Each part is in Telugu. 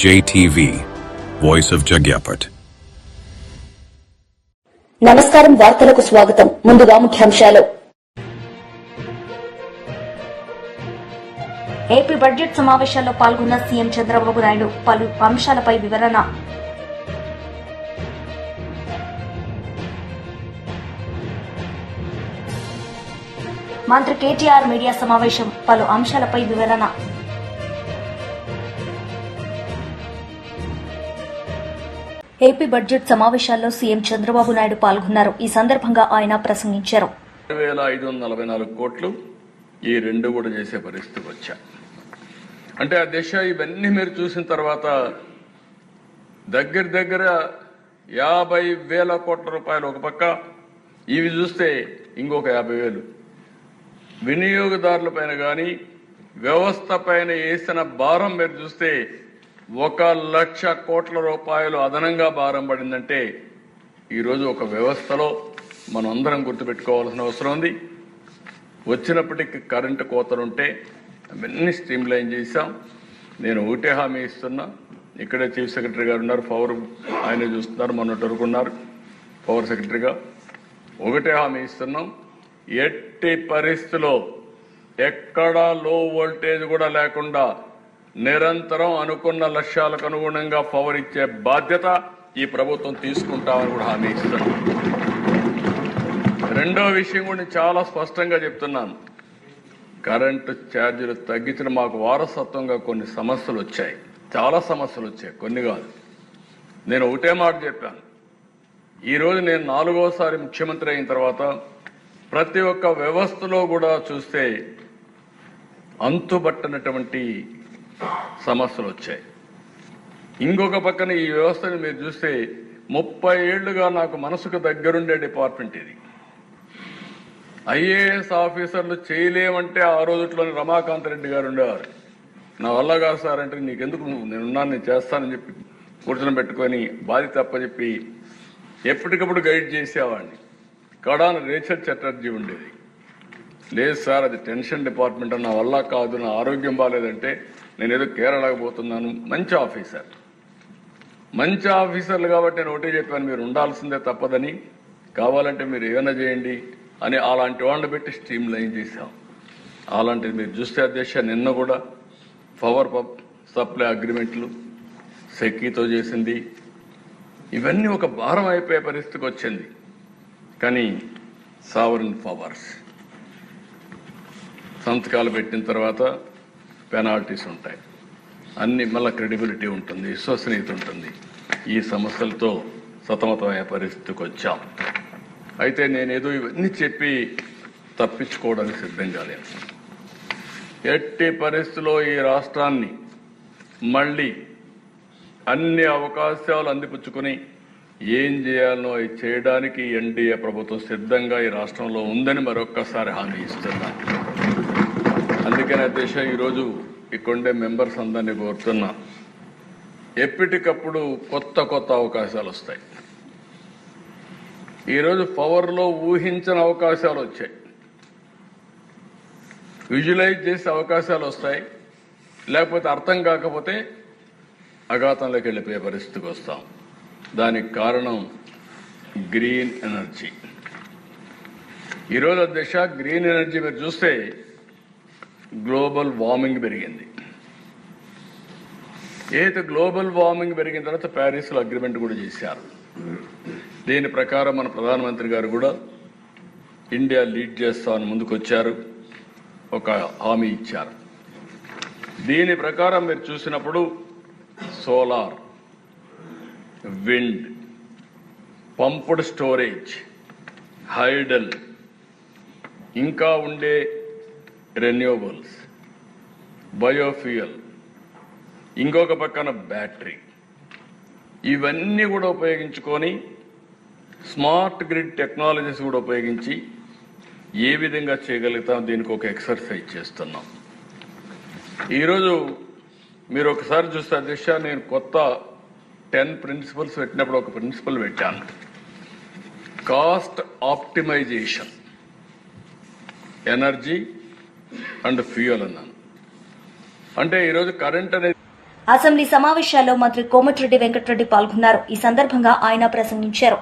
JTV, Voice of Jagyapet. నమస్కారం. వార్తలకు స్వాగతం. ముందుగా ముఖ్యాంశాలు. ఏపీ బడ్జెట్ సమావేశాల్లో పాల్గొన్న సీఎం చంద్రబాబు నాయుడు పలు అంశాలపై వివరణ. మంత్రి కేటీఆర్ మీడియా సమావేశం, పలు అంశాలపై వివరణ. ఏపీ బడ్జెట్ సమావేశాల్లో సీఎం చంద్రబాబు నాయుడు పాల్గొన్నారు. ఈ సందర్భంగా ఆయన ప్రసంగించారు. 2544 కోట్లు ఈ రెండు కూడా చేసే పరిస్థితికి వచ్చా. అంటే ఆ దిశ ఇవన్నీ మీరు చూసిన తర్వాత దగ్గర 50,000 కోట్ల రూపాయలు ఒక పక్క, ఇవి చూస్తే ఇంకొక 50,000 వినియోగదారుల పైన కానీ వ్యవస్థ పైన వేసిన భారం మీరు చూస్తే 1,00,000 కోట్ల రూపాయలు అదనంగా భారం పడిందంటే ఈరోజు ఒక వ్యవస్థలో మనం అందరం గుర్తుపెట్టుకోవాల్సిన అవసరం ఉంది. వచ్చినప్పటికీ కరెంటు కోతలుంటే అవన్నీ స్ట్రీమ్ లైన్ చేశాం. నేను ఒకటే హామీ ఇస్తున్నా, ఇక్కడే చీఫ్ సెక్రటరీ గారు ఉన్నారు, పవర్ ఆయన చూస్తున్నారు, మొన్నటి వరకు ఉన్నారు పవర్ సెక్రటరీగా. ఒకటే హామీ ఇస్తున్నాం, ఎట్టి పరిస్థితిలో ఎక్కడా లో వోల్టేజ్ కూడా లేకుండా నిరంతరం అనుకున్న లక్ష్యాలకు అనుగుణంగా పవర్ ఇచ్చే బాధ్యత ఈ ప్రభుత్వం తీసుకుంటామని కూడా హామీ ఇస్తున్నాం. రెండో విషయం కూడా చాలా స్పష్టంగా చెప్తున్నాను, కరెంటు ఛార్జీలు తగ్గించిన మాకు వారసత్వంగా కొన్ని సమస్యలు వచ్చాయి, చాలా సమస్యలు వచ్చాయి, కొన్ని కాదు. నేను ఒకటే మాట చెప్పాను, ఈరోజు నేను 4వసారి ముఖ్యమంత్రి అయిన తర్వాత ప్రతి ఒక్క వ్యవస్థలో కూడా చూస్తే అంతుబట్టనటువంటి సమస్యలు వచ్చాయి. ఇంకొక పక్కన ఈ వ్యవస్థను మీరు చూస్తే 30 ఏళ్లుగా నాకు మనసుకు దగ్గరుండే డిపార్ట్మెంట్ ఇది. ఐఏఎస్ ఆఫీసర్లు చేయలేమంటే ఆ రోజుట్లోని రమాకాంత్ రెడ్డి గారు ఉండేవారు. నా వల్ల కాదు సార్ అంటే, నీకెందుకు, నేనున్నాను, నేను చేస్తానని చెప్పి కూర్చొని పెట్టుకొని బాధ్యత తప్పచెప్పి ఎప్పటికప్పుడు గైడ్ చేసేవాడిని. కడాన రేచల్ చటర్జీ ఉండేది. లేదు సార్, అది టెన్షన్ డిపార్ట్మెంట్, నా వల్ల కాదు, నా ఆరోగ్యం బాగాలేదంటే నేనేదో కేరళకు పోతున్నాను. మంచి ఆఫీసర్లు కాబట్టి నేను ఒకటే చెప్పాను, మీరు ఉండాల్సిందే తప్పదని, కావాలంటే మీరు ఏమైనా చేయండి అని అలాంటి వాళ్ళని పెట్టి స్ట్రీమ్ లైన్ చేశాం. అలాంటిది మీరు చూస్తే అధ్యక్ష, నిన్న కూడా పవర్ సప్లై అగ్రిమెంట్లు సెక్కీతో చేసింది, ఇవన్నీ ఒక భారం అయిపోయే పరిస్థితికి వచ్చింది. కానీ సావరిన్ పవర్స్ సంతకాలు పెట్టిన తర్వాత పెనాల్టీస్ ఉంటాయి, అన్ని మళ్ళీ క్రెడిబిలిటీ ఉంటుంది, విశ్వసనీయత ఉంటుంది. ఈ సమస్యలతో సతమతమయ్యే పరిస్థితికి వచ్చాం. అయితే నేనేదో ఇవన్నీ చెప్పి తప్పించుకోవడానికి సిద్ధంగా లేను. ఎట్టి పరిస్థితుల్లో ఈ రాష్ట్రాన్ని మళ్ళీ అన్ని అవకాశాలు అందిపుచ్చుకొని ఏం చేయాలనో అవి చేయడానికి ఎన్డీఏ ప్రభుత్వం సిద్ధంగా ఈ రాష్ట్రంలో ఉందని మరొక్కసారి హామీ ఇస్తున్నాను. అందుకనే అధ్యక్ష, ఈరోజు ఇక్కడుండే మెంబర్స్ అందరినీ కోరుతున్నా, ఎప్పటికప్పుడు కొత్త అవకాశాలు వస్తాయి. ఈరోజు పవర్లో ఊహించని అవకాశాలు వచ్చాయి, విజువలైజ్ చేసే అవకాశాలు వస్తాయి. లేకపోతే అర్థం కాకపోతే అఘాతంలోకి వెళ్ళిపోయే పరిస్థితికి వస్తాం. దానికి కారణం గ్రీన్ ఎనర్జీ. ఈరోజు అధ్యక్ష, గ్రీన్ ఎనర్జీ మీరు చూస్తే గ్లోబల్ వార్మింగ్ పెరిగింది. ఏదైతే గ్లోబల్ వార్మింగ్ పెరిగిన తర్వాత ప్యారిస్లో అగ్రిమెంట్ కూడా చేశారు. దీని ప్రకారం మన ప్రధానమంత్రి గారు కూడా ఇండియా లీడ్ చేస్తామని ముందుకు వచ్చారు, ఒక హామీ ఇచ్చారు. దీని ప్రకారం మీరు చూసినప్పుడు solar, wind, pumped storage, hydel, ఇంకా ఉండే రెన్యూవబుల్స్, బయోఫ్యూయల్, ఇంకొక పక్కన బ్యాటరీ, ఇవన్నీ కూడా ఉపయోగించుకొని స్మార్ట్ గ్రిడ్ టెక్నాలజీస్ కూడా ఉపయోగించి ఏ విధంగా చేయగలుగుతాం, దీనికి ఒక ఎక్సర్సైజ్ చేస్తున్నాం. ఈరోజు మీరు ఒకసారి చూస్తే అధ్యక్ష, నేను కొత్త 10 ప్రిన్సిపల్స్ పెట్టినప్పుడు ఒక ప్రిన్సిపల్ పెట్టాను, cost optimisation, energy and fuel అన్నాను. అంటే ఈరోజు కరెంట్ అనేది అసెంబ్లీ సమావేశాల్లో మంత్రి కోమటిరెడ్డి వెంకటరెడ్డి పాల్గొన్నారు. ఈ సందర్భంగా ఆయన ప్రసంగించారు.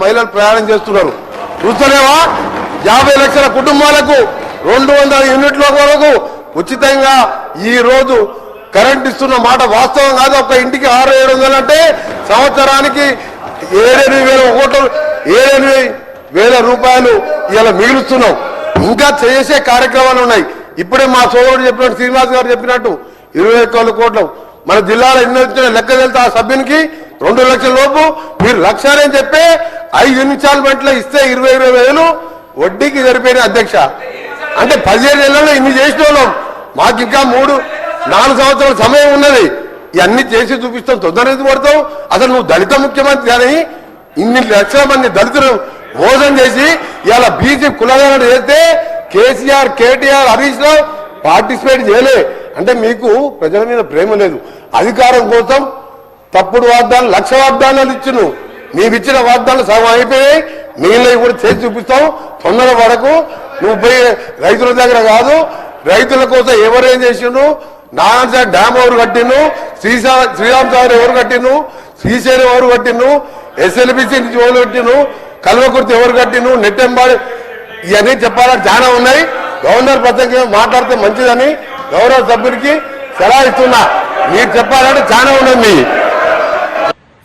మహిళలు ప్రయాణం చేస్తున్నారు చూస్తలేవా? 50 లక్షల కుటుంబాలకు 200 యూనిట్ల వరకు ఉచితంగా ఈ రోజు కరెంట్ ఇస్తున్న మాట వాస్తవం కాదు. ఒక ఇంటికి 600-700 అంటే సంవత్సరానికి 7,000 రూపాయలు ఇలా మిగులుస్తున్నాం. ఇంకా చేసే కార్యక్రమాలు ఉన్నాయి. ఇప్పుడే మా సోదరుడు చెప్పినట్టు, శ్రీనివాస్ గారు చెప్పినట్టు 21 కోట్లు మన జిల్లాలో ఎన్ని వచ్చిన లెక్క వెళ్తే ఆ సభ్యునికి 2 లక్షల లోపు మీరు లక్షాలని చెప్పి 5 ఇన్స్టాల్మెంట్లో ఇస్తే 20,000 వడ్డీకి సరిపోయిన అధ్యక్ష. అంటే 15 నెలల్లో ఇన్ని చేసిన వాళ్ళం. మాకు ఇంకా 3-4 సంవత్సరాల సమయం ఉన్నది. ఇవన్నీ చేసి చూపిస్తాం. తొందరగా పడతాం. అసలు నువ్వు దళిత ముఖ్యమంత్రి కానీ ఇన్ని లక్షల మంది దళితులు మోసం చేసి ఇలా బీసీ కులగాలను చేస్తే కేసీఆర్, కేటీఆర్, హరీష్ రావు పార్టిసిపేట్ చేయలే. అంటే మీకు ప్రజల మీద ప్రేమ లేదు. అధికారం కోసం తప్పుడు వాగ్దానాలు, 1,00,000 వాగ్దానాలు ఇచ్చును. నీవిచ్చిన వాగ్దానాలు సగం అయిపోయాయి. మిగిలినవి కూడా చేసి చూపిస్తాం. తొందర వరకు నువ్వు పోయి రైతుల దగ్గర కాదు, రైతుల కోసం ఎవరేం చేసిండు, నారాయణ డ్యామ్ ఎవరు కట్టిను, శ్రీరామ్ సాగర్ ఎవరు కట్టిను, శ్రీశైలం ఎవరు కట్టిను, SLBC ఎవరు కట్టిను, కల్వకుర్తి ఎవరు కట్టిను, నెట్టెంబాడి ఇవన్నీ చెప్పాలని చాలా ఉన్నాయి. గవర్నర్ ప్రసంగం మాట్లాడితే మంచిదని గౌరవ సభ్యుడికి సలహా ఇస్తున్నా. మీరు చెప్పాలంటే చాలా ఉన్నది.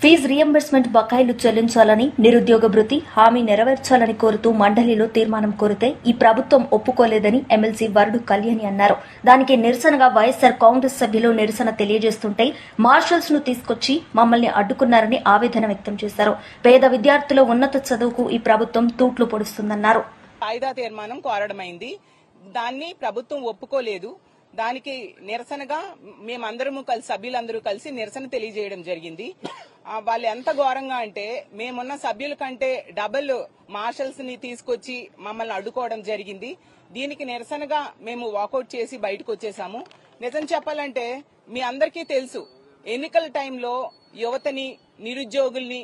ఫీజు రియంబర్స్మెంట్ బకాయిలు చెల్లించాలని, నిరుద్యోగ భృతి హామీ నెరవేర్చాలని కోరుతూ మండలిలో తీర్మానం కోరితే ఈ ప్రభుత్వం ఒప్పుకోలేదని ఎమ్మెల్సీ వరుడు కళ్యాణి అన్నారు. దానికి నిరసనగా వైఎస్సార్ కాంగ్రెస్ సభ్యులు నిరసన తెలియజేస్తుంటే మార్షల్స్ ను తీసుకొచ్చి మమ్మల్ని అడ్డుకున్నారని ఆవేదన వ్యక్తం చేశారు. పేద విద్యార్థుల ఉన్నత చదువుకు ఈ ప్రభుత్వం తూట్లు పొడుస్తుందన్నారు. వాయిదా తీర్మానం కోరడమైంది. దాన్ని ప్రభుత్వం ఒప్పుకోలేదు. దానికి నిరసనగా మేమందరము కలిసి, సభ్యులందరూ కలిసి నిరసన తెలియజేయడం జరిగింది. వాళ్ళు ఎంత ఘోరంగా అంటే మేమున్న సభ్యుల కంటే డబుల్ మార్షల్స్ ని తీసుకొచ్చి మమ్మల్ని అడ్డుకోవడం జరిగింది. దీనికి నిరసనగా మేము వాకౌట్ చేసి బయటకు వచ్చేసాము. నిజం చెప్పాలంటే మీ అందరికీ తెలుసు, ఎన్నికల టైంలో యువతని, నిరుద్యోగుల్ని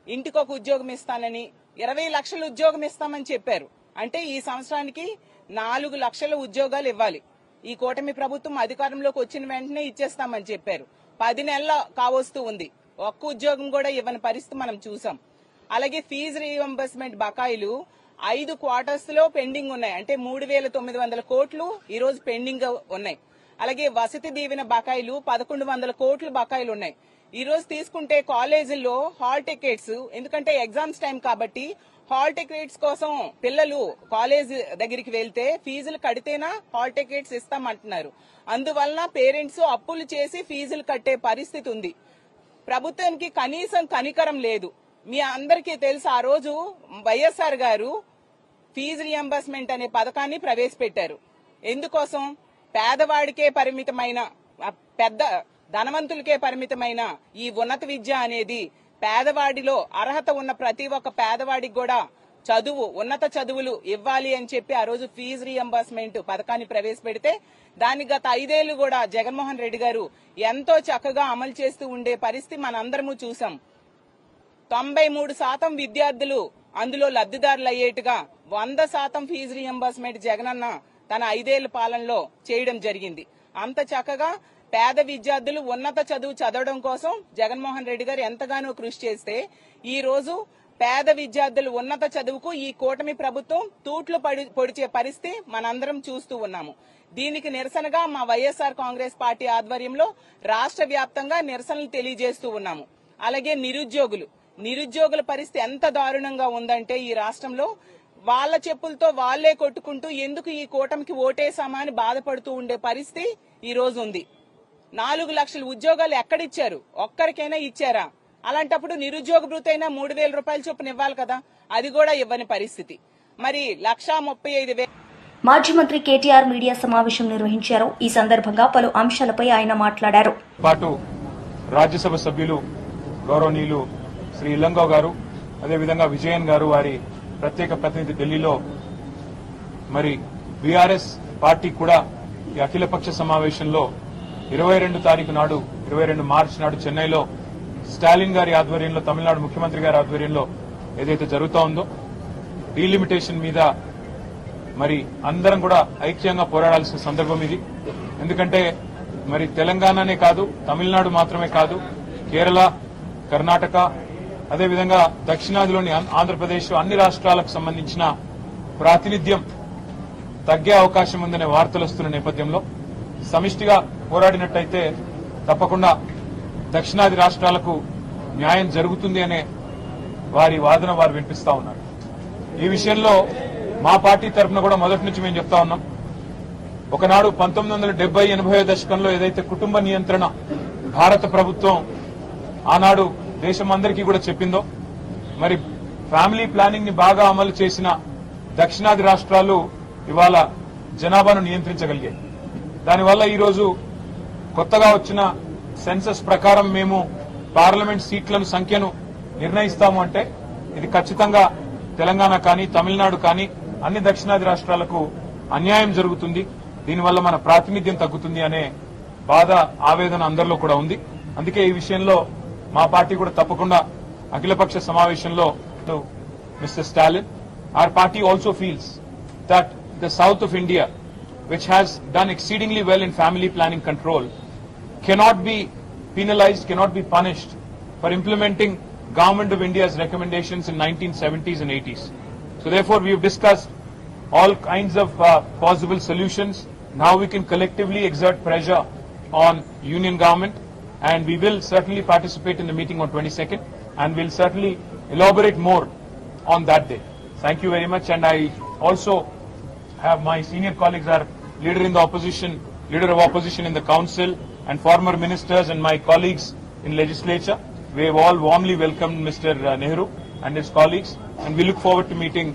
ఇంటికొక ఉద్యోగం ఇస్తానని 20 లక్షల ఉద్యోగం ఇస్తామని చెప్పారు. అంటే ఈ సంవత్సరానికి 4 లక్షల ఉద్యోగాలు ఇవ్వాలి. ఈ కూటమి ప్రభుత్వం అధికారంలోకి వచ్చిన వెంటనే ఇచ్చేస్తామని చెప్పారు. 10 నెలలు కావస్తూ ఉంది. ఒక్క ఉద్యోగం కూడా ఇవ్వని పరిస్థితి మనం చూసాం. అలాగే ఫీజు రీఎంబర్స్మెంట్ బకాయిలు 5 క్వార్టర్స్ లో పెండింగ్ ఉన్నాయి. అంటే 3,900 కోట్లు ఈ రోజు పెండింగ్ ఉన్నాయి. అలాగే వసతి దీవెన బకాయిలు 1,100 కోట్లు బకాయిలు ఉన్నాయి. ఈ రోజు తీసుకుంటే కాలేజీల్లో హాల్ టికెట్స్, ఎందుకంటే ఎగ్జామ్స్ టైం కాబట్టి హాల్ టికెట్స్ కోసం పిల్లలు కాలేజ్ దగ్గరికి వెళ్తే ఫీజులు కడితేనా హాల్ టికెట్స్ ఇస్తామంటున్నారు. అందువలన పేరెంట్స్ అప్పులు చేసి ఫీజులు కట్టే పరిస్థితి ఉంది. ప్రభుత్వానికి కనీసం కనికరం లేదు. మీ అందరికీ తెలుసు, ఆ రోజు వైఎస్ఆర్ గారు ఫీజు రియంబర్స్మెంట్ అనే పథకాన్ని ప్రవేశపెట్టారు. ఎందుకోసం? పేదవాడికే పరిమితమైన, పెద్ద ధనవంతులకే పరిమితమైన ఈ ఉన్నత విద్య అనేది పేదవాడిలో అర్హత ఉన్న ప్రతి ఒక్క పేదవాడికి కూడా చదువు, ఉన్నత చదువులు ఇవ్వాలి అని చెప్పి ఆ రోజు ఫీజు రియంబర్స్మెంట్ పథకాన్ని ప్రవేశపెడితే దాన్ని గత 5 ఏళ్లు కూడా జగన్మోహన్ రెడ్డి గారు ఎంతో చక్కగా అమలు చేస్తూ ఉండే పరిస్థితి మనందరము చూసాం. 93% విద్యార్థులు అందులో లబ్దిదారులు అయ్యేట్టుగా 100% ఫీజు రియంబర్స్మెంట్ జగనన్న తన 5 ఏళ్ల పాలనలో చేయడం జరిగింది. అంత చక్కగా పేద విద్యార్థులు ఉన్నత చదువు చదవడం కోసం జగన్మోహన్ రెడ్డి గారు ఎంతగానో కృషి చేస్తే ఈ రోజు పేద విద్యార్థులు ఉన్నత చదువుకు ఈ కూటమి ప్రభుత్వం తూట్లు పొడిచే పరిస్థితి మనందరం చూస్తూ ఉన్నాము. దీనికి నిరసనగా మా వైఎస్ఆర్ కాంగ్రెస్ పార్టీ ఆధ్వర్యంలో రాష్ట్ర వ్యాప్తంగా నిరసనలు తెలియజేస్తూ ఉన్నాము. అలాగే నిరుద్యోగుల పరిస్థితి ఎంత దారుణంగా ఉందంటే ఈ రాష్ట్రంలో వాళ్ళ చెప్పులతో వాళ్లే కొట్టుకుంటూ ఎందుకు ఈ కూటమికి ఓటేసామా అని బాధపడుతూ ఉండే పరిస్థితి ఈ రోజు ఉంది. 4 లక్షల ఉద్యోగాలు ఎక్కడిచ్చారు? ఒక్కరికైనా ఇచ్చారా? అలాంటప్పుడు నిరుద్యోగ భృతి అయినా 3,000 రూపాయల చొప్పున ఇవ్వాలి కదా, అది కూడా ఇవ్వని పరిస్థితి. మరి 1,35,000. మాజీ మంత్రి కేటీఆర్ మీడియా సమావేశం నిర్వహించారు. ఈ సందర్భంగా పలు అంశాలపై ఆయన మాట్లాడారు. పాటు రాజ్యసభ సభ్యులు గౌరవనీయులు శ్రీ ఇల్లంగో గారు, అదేవిధంగా విజయన్ గారు, వారి ప్రత్యేక ప్రతినిధి ఢిల్లీలో మరి బీఆర్ఎస్ పార్టీ కూడా ఈ అఖిలపక్ష సమావేశంలో 22 తారీఖు నాడు, 22 మార్చి నాడు చెన్నైలో స్టాలిన్ గారి ఆధ్వర్యంలో, తమిళనాడు ముఖ్యమంత్రి గారి ఆధ్వర్యంలో ఏదైతే జరుగుతూ ఉందో డీలిమిటేషన్ మీద మరి అందరం కూడా ఐక్యంగా పోరాడాల్సిన సందర్భం ఇది. ఎందుకంటే మరి తెలంగాణనే కాదు, తమిళనాడు మాత్రమే కాదు, కేరళ, కర్ణాటక, అదేవిధంగా దక్షిణాదిలోని ఆంధ్రప్రదేశ్ అన్ని రాష్ట్రాలకు సంబంధించిన ప్రాతినిధ్యం తగ్గే అవకాశం ఉందనే వార్తలు వస్తున్న నేపథ్యంలో సమిష్టిగా పోరాడినట్టయితే తప్పకుండా దక్షిణాది రాష్ట్రాలకు న్యాయం జరుగుతుంది అనే వారి వాదన వారు వినిపిస్తా ఉన్నారు. ఈ విషయంలో మా పార్టీ తరఫున కూడా మొదటి నుంచి మేము చెప్తా ఉన్నాం. ఒకనాడు 1970-80 దశకంలో ఏదైతే కుటుంబ నియంత్రణ భారత ప్రభుత్వం ఆనాడు దేశమందరికీ కూడా చెప్పిందో, మరి ఫ్యామిలీ ప్లానింగ్ ని బాగా అమలు చేసిన దక్షిణాది రాష్ట్రాలు ఇవాళ జనాభాను నియంత్రించగలిగాయి. దానివల్ల ఈరోజు కొత్తగా వచ్చిన సెన్సస్ ప్రకారం మేము పార్లమెంట్ సీట్లను సంఖ్యను నిర్ణయిస్తాము అంటే ఇది ఖచ్చితంగా తెలంగాణ కానీ తమిళనాడు కానీ అన్ని దక్షిణాది రాష్ట్రాలకు అన్యాయం జరుగుతుంది, దీనివల్ల మన ప్రాతినిధ్యం తగ్గుతుంది అనే బాధ, ఆవేదన అందరిలో కూడా ఉంది. అందుకే ఈ విషయంలో మా పార్టీ కూడా తప్పకుండా అఖిలపక్ష సమావేశంలో mister Stalin, our party also feels that the south of India, which has done exceedingly well in family planning control, cannot be penalized, cannot be punished for implementing Government of India's recommendations in 1970s and 80s. So therefore we have discussed all kinds of possible solutions. Now we can collectively exert pressure on union government, and we will certainly participate in the meeting on 22nd, and we'll certainly elaborate more on that day. Thank you very much. And I also have my senior colleagues are leader of opposition in the council, and former ministers and my colleagues in legislature. We have all warmly welcomed Mr. Nehru and his colleagues, and we look forward to meeting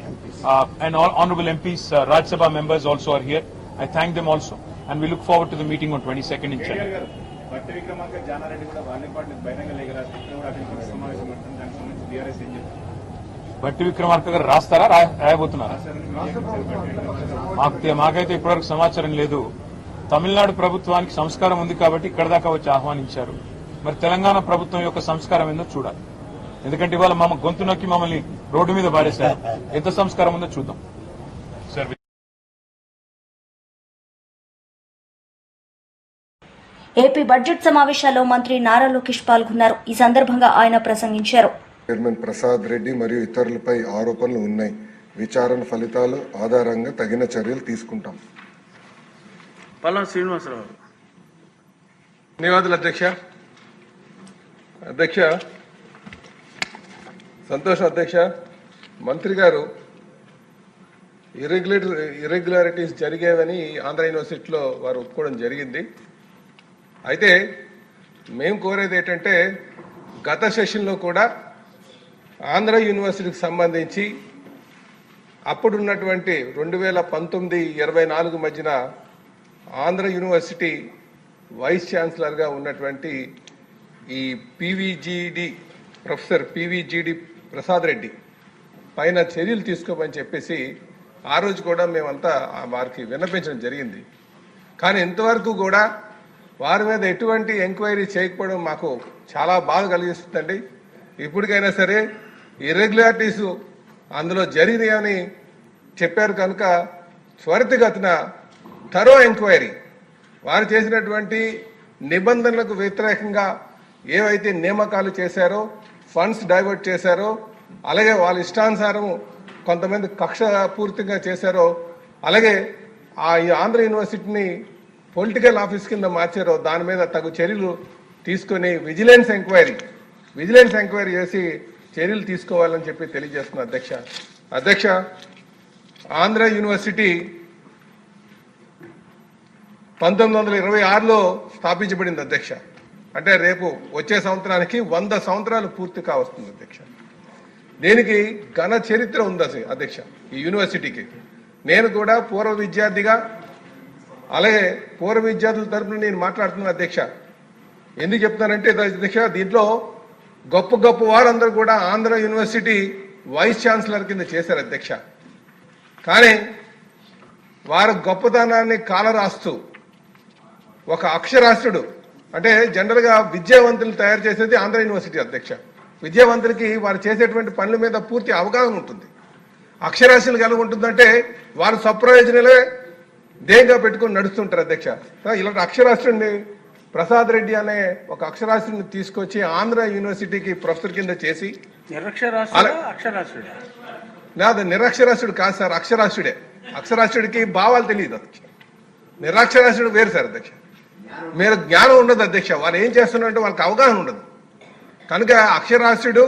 and all honourable MPs, Rajya Sabha members also are here. I thank them also, and we look forward to the meeting on 22nd in Chennai. బట్టి విక్రమార్క గారు రాస్తారా, రాయబోతున్నారా? మాకైతే ఇప్పటివరకు సమాచారం లేదు. తమిళనాడు ప్రభుత్వానికి సంస్కారం ఉంది కాబట్టి ఇక్కడ దాకా వచ్చి ఆహ్వానించారు. మరి తెలంగాణ ప్రభుత్వం యొక్క సంస్కారం ఏందో చూడాలి. ఎందుకంటే ఇవాళ మమ్మ గొంతు నొక్కి మమ్మల్ని రోడ్డు మీద పారేశారు. ఎంత సంస్కారం ఉందో చూద్దాం. ఏపీ బడ్జెట్ సమావేశాల్లో మంత్రి నారా లోకేష్ పాల్గొన్నారు. ఈ సందర్భంగా ఆయన ప్రసంగించారు. చైర్మన్ ప్రసాద్ రెడ్డి మరియు ఇతరులపై ఆరోపణలు ఉన్నాయి. విచారణ ఫలితాల ఆధారంగా తగిన చర్యలు తీసుకుంటాం. పల్లా శ్రీనివాసరావు. ధన్యవాదాలు అధ్యక్ష. సంతోషం అధ్యక్ష. మంత్రి గారు ఇర్రెగ్యులారిటీస్ జరిగేవని ఆంధ్ర యూనివర్సిటీలో వారు ఒప్పుకోవడం జరిగింది. అయితే మేము కోరేది ఏంటంటే గత సెషన్లో కూడా ఆంధ్ర యూనివర్సిటీకి సంబంధించి అప్పుడున్నటువంటి 2019-24 మధ్యన ఆంధ్ర యూనివర్సిటీ వైస్ ఛాన్సలర్గా ఉన్నటువంటి ఈ ప్రొఫెసర్ పివిజిడి ప్రసాద్ రెడ్డి పైన చర్యలు తీసుకోమని చెప్పేసి ఆ రోజు కూడా మేమంతా వారికి విన్నపించడం జరిగింది. కానీ ఇంతవరకు కూడా వారి మీద ఎటువంటి ఎంక్వైరీ చేయకపోవడం మాకు చాలా బాధ కలిగిస్తుందండి. ఇప్పటికైనా సరే ఇర్రెగ్యులారిటీస్ అందులో జరిగినాయని చెప్పారు కనుక త్వరితగతిన థరో ఎంక్వైరీ, వారు చేసినటువంటి నిబంధనలకు వ్యతిరేకంగా ఏవైతే నియామకాలు చేశారో, ఫండ్స్ డైవర్ట్ చేశారో, అలాగే వాళ్ళ ఇష్టానుసారం కొంతమంది కక్ష పూర్తిగా చేశారో, అలాగే ఈ ఆంధ్ర యూనివర్సిటీని పొలిటికల్ ఆఫీస్ కింద మార్చారో దాని మీద తగు చర్యలు తీసుకొని విజిలెన్స్ ఎంక్వైరీ చేసి చర్యలు తీసుకోవాలని చెప్పి తెలియజేస్తున్నా అధ్యక్ష. ఆంధ్ర యూనివర్సిటీ 1926లో స్థాపించబడింది అధ్యక్ష. అంటే రేపు వచ్చే సంవత్సరానికి 100 సంవత్సరాలు పూర్తి కావస్తుంది అధ్యక్ష. దీనికి ఘన చరిత్ర ఉంది అధ్యక్ష ఈ యూనివర్సిటీకి. నేను కూడా పూర్వ విద్యార్థిగా, అలాగే పూర్వ విద్యార్థుల తరఫున నేను మాట్లాడుతున్నాను అధ్యక్ష. ఎందుకు చెప్తానంటే అధ్యక్ష, దీంట్లో గొప్ప వారందరూ కూడా ఆంధ్ర యూనివర్సిటీ వైస్ ఛాన్సలర్ కింద చేశారు అధ్యక్ష. కానీ వారి గొప్పతనాన్ని కాలరాస్తూ ఒక అక్షరాస్యుడు, అంటే జనరల్ గా విద్యావంతులు తయారు చేసేది ఆంధ్ర యూనివర్సిటీ అధ్యక్ష. విద్యావంతులకి వారు చేసేటువంటి పనుల మీద పూర్తి అవగాహన ఉంటుంది. అక్షరాస్యులు కలిగి ఉంటుందంటే వారు స్వప్రయోజనాలే ధ్యేయంగా పెట్టుకుని నడుస్తుంటారు అధ్యక్ష. ఇలాంటి అక్షరాస్యుడిని ప్రసాద్ రెడ్డి అనే ఒక అక్షరాస్యుడిని తీసుకొచ్చి ఆంధ్ర యూనివర్సిటీకి ప్రొఫెసర్ కింద చేసి నాది నిరక్షరాస్యుడు కాదు సార్, అక్షరాస్యుడే. అక్షరాస్యుడికి భావాలు తెలియదు అధ్యక్ష. నిరక్షరాస్యుడు వేరు సార్ అధ్యక్ష. మీరు జ్ఞానం ఉండదు అధ్యక్ష. వాళ్ళు ఏం చేస్తున్నారంటే వాళ్ళకి అవగాహన ఉండదు. కనుక అక్షరాస్యుడు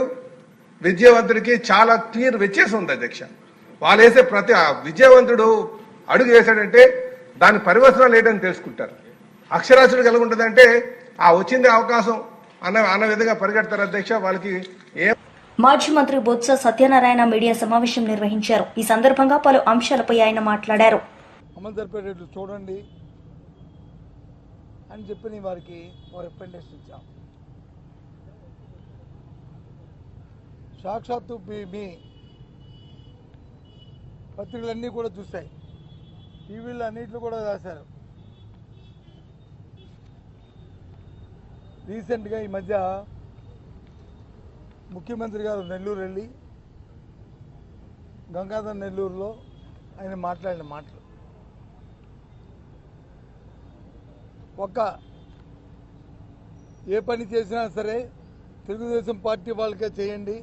విద్యావంతుడికి చాలా క్లియర్ వ్యత్యాసం ఉంది అధ్యక్ష. వాళ్ళు వేసే ప్రతి విద్యావంతుడు అడుగు వేశాడంటే దాని పరివర్తనాలు ఏంటని తెలుసుకుంటారు. అక్షరాస్యుడు కలిగి ఉంటుందంటే ఆ వచ్చింది అవకాశం అన్న విధంగా పరిగెడతారు అధ్యక్ష. వాళ్ళకి మాజీ మంత్రి బొత్స సత్యనారాయణ మీడియా సమావేశం నిర్వహించారు. ఈ సందర్భంగా పలు అంశాలపై ఆయన మాట్లాడారు. అమలు జరిపేటట్లు చూడండి అని చెప్పి వారికి రికమెండేషన్ ఇచ్చాం. సాక్షాత్తు మీ పత్రికలన్నీ కూడా చూశాయి, టీవీలు అన్నింటిలో కూడా రాశారు. రీసెంట్గా ఈ మధ్య ముఖ్యమంత్రి గారు నెల్లూరు వెళ్ళి గంగాధర్ నెల్లూరులో ఆయన మాట్లాడిన మాటలు ఏ పని చేసినా సరే తెలుగుదేశం పార్టీ వాళ్ళకే చేయండి,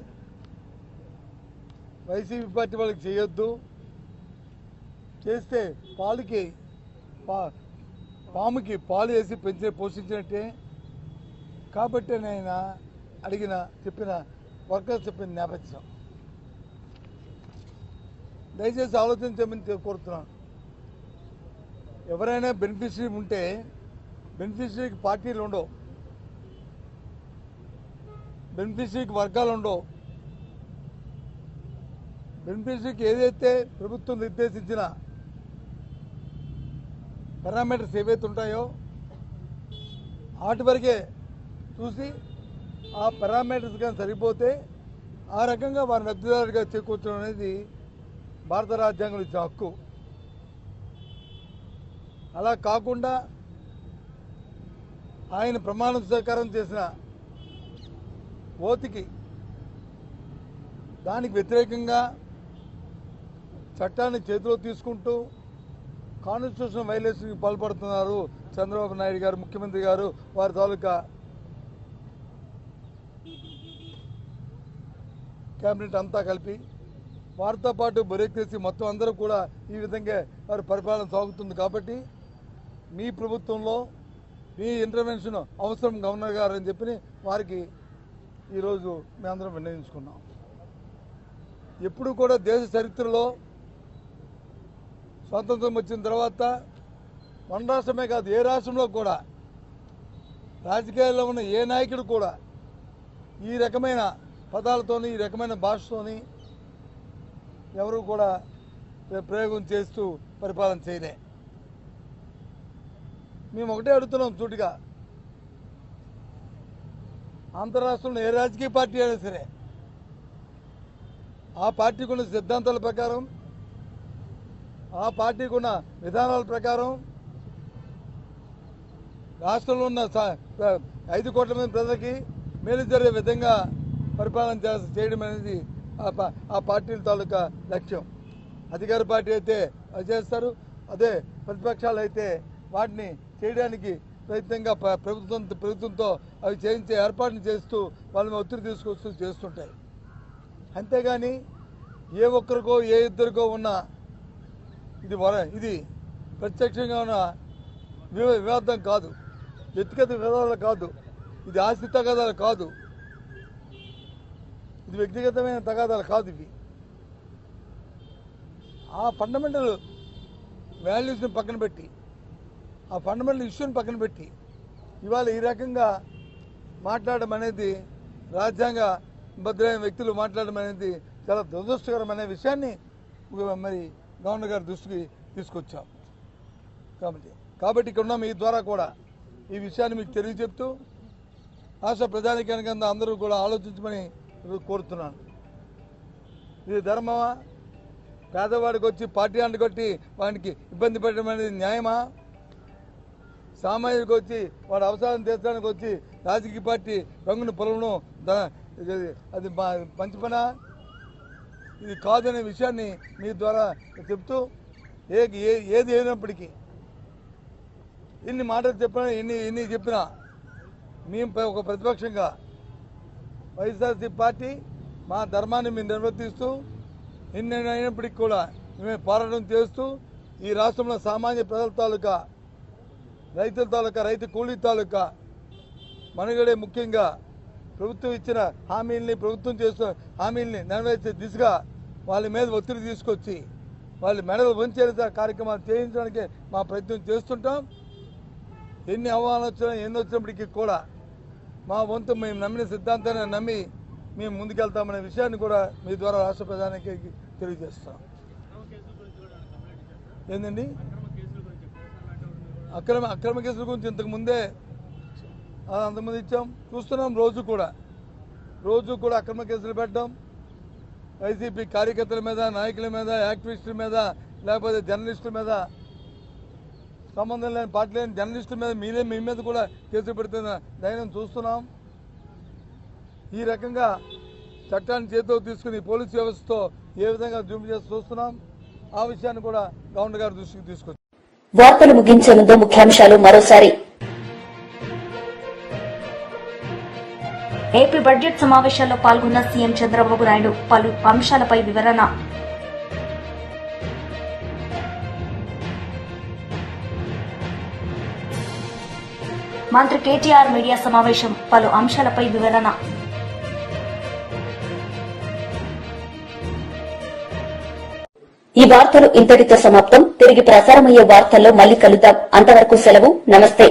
వైసీపీ పార్టీ వాళ్ళకి చేయొద్దు, చేస్తే పాముకి పాలు వేసి పోషించినట్టే. కాబట్టి నేను చెప్పిన వర్కర్స్ చెప్పిన నేపథ్యం దయచేసి ఆలోచించమని కోరుతున్నాను. ఎవరైనా బెనిఫిషరీ ఉంటే బెనిఫిషరీకి పార్టీలు ఉండవు, బెనిఫిషరీకి వర్గాలు ఉండవు. బెనిఫిషరీకి ఏదైతే ప్రభుత్వం నిర్దేశించిన పారామీటర్స్ ఏవైతే ఉంటాయో వాటి వరకే చూసి ఆ పారామీటర్స్ కానీ సరిపోతే ఆ రకంగా వారిని లబ్ధిదారుడిగా చేకూర్చడం అనేది భారత రాజ్యాంగం ఇచ్చిన హక్కు. అలా కాకుండా ఆయన ప్రమాణ స్వీకారం చేసిన ఓతికి దానికి వ్యతిరేకంగా చట్టాన్ని చేతిలో తీసుకుంటూ కాన్స్టిట్యూషన్ వైలేషన్కి పాల్పడుతున్నారు చంద్రబాబు నాయుడు గారు, ముఖ్యమంత్రి గారు, వారి తాలూకా క్యాబినెట్ అంతా కలిపి. వారితో పాటు బ్యూరోక్రసీ మొత్తం అందరూ కూడా ఈ విధంగా వారి పరిపాలన సాగుతుంది. కాబట్టి మీ ప్రభుత్వంలో మీ ఇంటర్వెన్షన్ అవసరం గవర్నర్ గారు అని చెప్పి వారికి ఈరోజు మేమందరం విన్నవించుకున్నాం. ఎప్పుడు కూడా దేశ చరిత్రలో స్వాతంత్రం వచ్చిన తర్వాత మన రాష్ట్రమే కాదు ఏ రాష్ట్రంలో కూడా రాజకీయాల్లో ఉన్న ఏ నాయకుడు కూడా ఈ రకమైన పదాలతోని ఈ రకమైన భాషతోని ఎవరు కూడా ప్రయోగం చేస్తూ పరిపాలన చేయలే. మేము ఒకటే అడుగుతున్నాం సూటిగా, ఆంధ్ర రాష్ట్రంలో ఏ రాజకీయ పార్టీ అయినా సరే ఆ పార్టీకి ఉన్న సిద్ధాంతాల ప్రకారం, ఆ పార్టీకి ఉన్న విధానాల ప్రకారం రాష్ట్రంలో ఉన్న 5 కోట్ల మంది ప్రజలకి మేలు జరిగే విధంగా పరిపాలన చేయడం అనేది ఆ పార్టీల తాలూకా లక్ష్యం. అధికార పార్టీ అయితే అది చేస్తారు, అదే ప్రతిపక్షాలు అయితే వాటిని చేయడానికి ప్రయత్నంగా ప్రభుత్వంతో అవి చేయించే ఏర్పాటును చేస్తూ వాళ్ళని ఒత్తిడి తీసుకొస్తూ చేస్తుంటాయి. అంతేగాని ఏ ఒక్కరికో ఏ ఇద్దరికో ఉన్న ఇది ప్రత్యక్షంగా ఉన్న వివాదం కాదు, వ్యక్తిగత వివాదాలు కాదు, ఇది ఆస్తి తగాదాలు కాదు, ఇది వ్యక్తిగతమైన తగాదాలు కాదు. ఇవి ఆ ఫండమెంటల్ వాల్యూస్ని పక్కన పెట్టి, ఆ ఫండమెంటల్ ఇష్యూని పక్కన పెట్టి ఇవాళ ఈ రకంగా మాట్లాడడం అనేది, రాజ్యాంగ భద్రైన వ్యక్తులు మాట్లాడడం అనేది చాలా దురదృష్టకరమైన విషయాన్ని మరి గవర్నర్ గారి దృష్టికి తీసుకొచ్చాం. కాబట్టి ఇక్కడ ఉన్న మీ ద్వారా కూడా ఈ విషయాన్ని మీకు తెలియజెప్తూ రాష్ట్ర ప్రజానికానికి అందరూ కూడా ఆలోచించమని కోరుతున్నాను. ఇది ధర్మమా? పేదవాడికి వచ్చి పార్టీ అంటగొట్టి వాడికి ఇబ్బంది పెట్టడం అనేది న్యాయమా? సామాజిక వచ్చి వాడు అవసరం తీర్చడానికి వచ్చి రాజకీయ పార్టీ రంగును పొలవడం అది మంచి పనా? ఇది కాదనే విషయాన్ని మీ ద్వారా చెప్తూ ఏది అయినప్పటికీ ఎన్ని మాటలు చెప్పినా ఎన్ని చెప్పినా మేము ఒక ప్రతిపక్షంగా వైఎస్ఆర్సీ పార్టీ మా ధర్మాన్ని మేము నిర్వర్తిస్తూ ఎన్ని అయినప్పటికీ కూడా మేము పోరాటం చేస్తూ ఈ రాష్ట్రంలో సామాన్య ప్రజల తాలూకా రైతుల తాలూకా రైతు కూలీ తాలూకా మనుగడే ముఖ్యంగా ప్రభుత్వం ఇచ్చిన హామీల్ని ప్రభుత్వం చేస్తున్న హామీల్ని నెరవేర్చే దిశగా వాళ్ళ మీద ఒత్తిడి తీసుకొచ్చి వాళ్ళ మెడలు వంచే కార్యక్రమాలు చేయించడానికి మా ప్రయత్నం చేస్తుంటాం. ఎన్ని ఆహ్వానాలు వచ్చినా ఎన్ని వచ్చినప్పటికీ కూడా మా వంతు మేము నమ్మిన సిద్ధాంతాన్ని నమ్మి మేము ముందుకెళ్తామనే విషయాన్ని కూడా మీ ద్వారా రాష్ట్ర ప్రధానికి తెలియజేస్తాం. ఏందండి అక్రమ కేసుల గురించి ఇంతకుముందే అంతమంది ఇచ్చాం, చూస్తున్నాం. రోజు కూడా అక్రమ కేసులు పెట్టడం, వైసీపీ కార్యకర్తల మీద, నాయకుల మీద, యాక్టివిస్టుల మీద, లేకపోతే జర్నలిస్టుల మీద, సంబంధం లేని పార్టీ లేని జర్నలిస్టుల మీద మీ మీద కూడా కేసులు పెడుతున్న ధైర్యం చూస్తున్నాం. ఈ రకంగా చట్టాన్ని చేతిలో తీసుకుని పోలీసు వ్యవస్థతో ఏ విధంగా జూమ్ చేసి చూస్తున్నాం. ఆ విషయాన్ని కూడా గవర్నర్ గారి దృష్టికి తీసుకొచ్చాం. వార్తలు ముగించే ముందు ముఖ్యాంశాలు మరోసారి. ఏపీ బడ్జెట్ సమావేశాల్లో పాల్గొన్న సీఎం చంద్రబాబు నాయుడు పలు అంశాలపై వివరణ. మంత్రి కేటీఆర్ మీడియా సమావేశం, పలు అంశాలపై వివరణ. ఈ వార్తలు ఇంతటితో సమాప్తం. తిరిగి ప్రసారమయ్యే వార్తల్లో మళ్లీ కలుద్దాం. అంతవరకు సెలవు. నమస్తే.